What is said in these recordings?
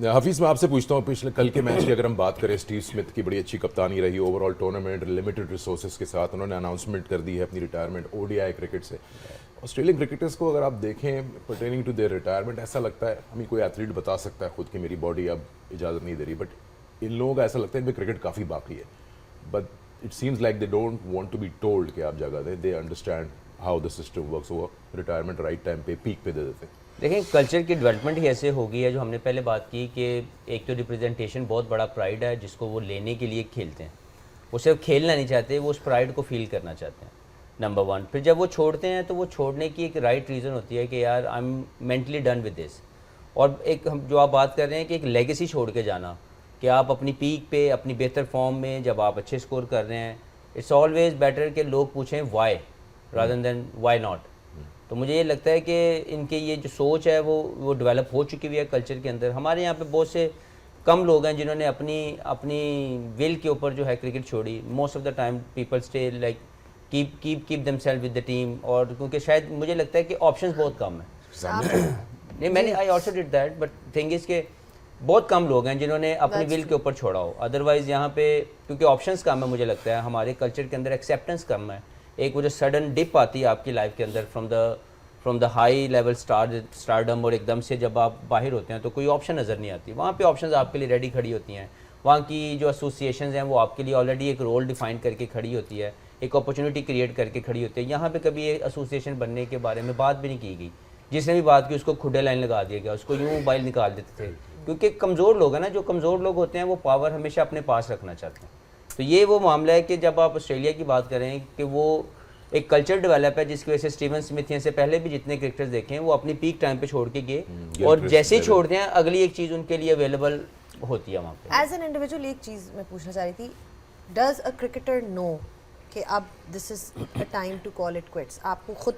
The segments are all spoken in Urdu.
حفیظ میں آپ سے پوچھتا ہوں پچھلے کل کے میچ کی اگر ہم بات کریں، اسٹیو اسمتھ کی بڑی اچھی کپتانی رہی over all tournament, limited resources کے ساتھ انہوں نے اناؤنسمنٹ کر دی ہے اپنی retirement O D I cricket سے. آسٹریلین کرکٹرز کو اگر آپ دیکھیں پرٹیننگ ٹو دیئر ریٹائرمنٹ، ایسا لگتا ہے ہمیں کوئی ایتھلیٹ بتا سکتا ہے خود کہ میری باڈی اب اجازت نہیں دے رہی، بٹ ان لوگوں کا ایسا لگتا ہے کہ کرکٹ کافی باقی ہے. But it seems like they don't want to be told کہ آپ جگہ دیں. They understand how the system works. وہ ریٹائرمنٹ رائٹ ٹائم پہ پیک پہ دے دیتے ہیں. دیکھیں کلچر کی ڈیولپمنٹ ہی ایسے ہو گئی ہے، جو ہم نے پہلے بات کی کہ ایک تو ریپرزنٹیشن بہت بڑا پرائڈ ہے جس کو وہ لینے کے لیے کھیلتے ہیں. وہ صرف کھیلنا نہیں چاہتے، وہ اس پرائڈ کو فیل کرنا چاہتے ہیں، نمبر ون. پھر جب وہ چھوڑتے ہیں تو وہ چھوڑنے کی ایک رائٹ ریزن ہوتی ہے کہ یار I am mentally done with this. اور ایک ہم جو آپ بات کر رہے ہیں کہ ایک لیگیسی چھوڑ کے جانا، کہ آپ اپنی پیک پہ اپنی بہتر فارم میں جب آپ اچھے اسکور کر رہے ہیں، اٹس آلویز بیٹر کہ لوگ پوچھیں why rather than why not. تو مجھے یہ لگتا ہے کہ ان کے یہ جو سوچ ہے وہ ڈیولپ ہو چکی ہوئی ہے کلچر کے اندر. ہمارے یہاں پہ بہت سے کم لوگ ہیں جنہوں نے اپنی ول کے اوپر جو ہے کرکٹ چھوڑی. Most of the time people stay like keep them self with the team. اور کیونکہ شاید مجھے لگتا ہے کہ آپشنز بہت کم ہیں. نہیں میں نے I also did that, but thing is کہ بہت کم لوگ ہیں جنہوں نے اپنی ول کے اوپر چھوڑا ہو. ادروائز یہاں پہ کیونکہ آپشنز کم ہے، مجھے لگتا ہے ہمارے کلچر کے اندر ایکسیپٹنس کم ہے. ایک وہ جو سڈن ڈپ آتی ہے آپ کی لائف کے اندر from the high level stardom, اور ایک دم سے جب آپ باہر ہوتے ہیں تو کوئی آپشن نظر نہیں آتی. وہاں پہ آپشنز آپ کے لیے ریڈی کھڑی ہوتی ہیں. وہاں کی جو ایسوسیشنز ہیں وہ آپ کے لیے آلریڈی ایک رول ڈیفائن کر کے کھڑی ہوتی ہے، ایک اپرچونیٹی کریٹ کر کے کھڑی ہوتی ہے. یہاں پہ کبھی ایسوسیشن بننے کے بارے میں بات بھی نہیں کی گئی. جس نے بھی بات کی اس کو کھڈے لائن لگا دیا گیا، اس کو یوں موبائل نکال دیتے تھے. کیونکہ کمزور لوگ ہیں نا، جو کمزور لوگ ہوتے ہیں وہ پاور ہمیشہ اپنے پاس رکھنا چاہتے ہیں. تو یہ وہ معاملہ ہے کہ جب آپ آسٹریلیا کی بات کریں کہ وہ ایک کلچر ڈیولپ ہے جس کی وجہ سے اسٹیون اسمتھ سے پہلے بھی جتنے کرکٹرز دیکھے ہیں وہ اپنی پیک ٹائم پہ چھوڑ کے گئے، اور جیسے ہی چھوڑتے ہیں اگلی ایک چیز ان کے لیے اویلیبل ہوتی ہے وہاں پہ. ایز این انڈیویجول ایک چیز میں پوچھنا چاہ رہی تھی، ڈز اے کرکٹر نو کہ اب this is a time to call it quits? آپ کو خود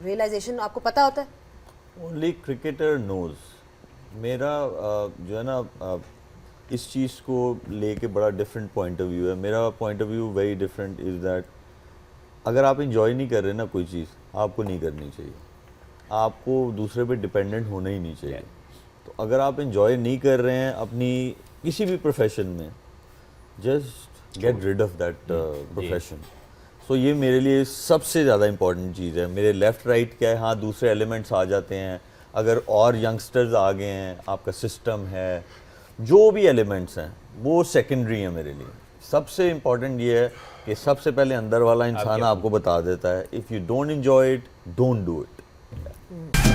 ریئلائزیشن آپ کو پتہ ہوتا ہے؟ Only cricketer knows. میرا جو ہے نا اس چیز کو لے کے بڑا ڈفرینٹ پوائنٹ آف ویو ہے. میرا point of view very different is that اگر آپ انجوائے نہیں کر رہے نا کوئی چیز، آپ کو نہیں کرنی چاہیے. آپ کو دوسرے پہ ڈپینڈنٹ ہونا ہی نہیں چاہیے. تو اگر آپ انجوائے نہیں کر رہے ہیں اپنی کسی بھی پروفیشن میں، just get rid of that profession. So یہ میرے لیے سب سے زیادہ امپورٹنٹ چیز ہے. میرے لیفٹ رائٹ کیا ہے، ہاں دوسرے ایلیمنٹس آ جاتے ہیں. اگر اور ینگسٹرز آ گئے ہیں، آپ کا سسٹم ہے، جو بھی ایلیمنٹس ہیں وہ سیکنڈری ہیں میرے لیے. سب سے امپورٹنٹ یہ ہے کہ سب سے پہلے اندر والا انسان آپ کو بتا دیتا ہے if you don't enjoy it don't do it.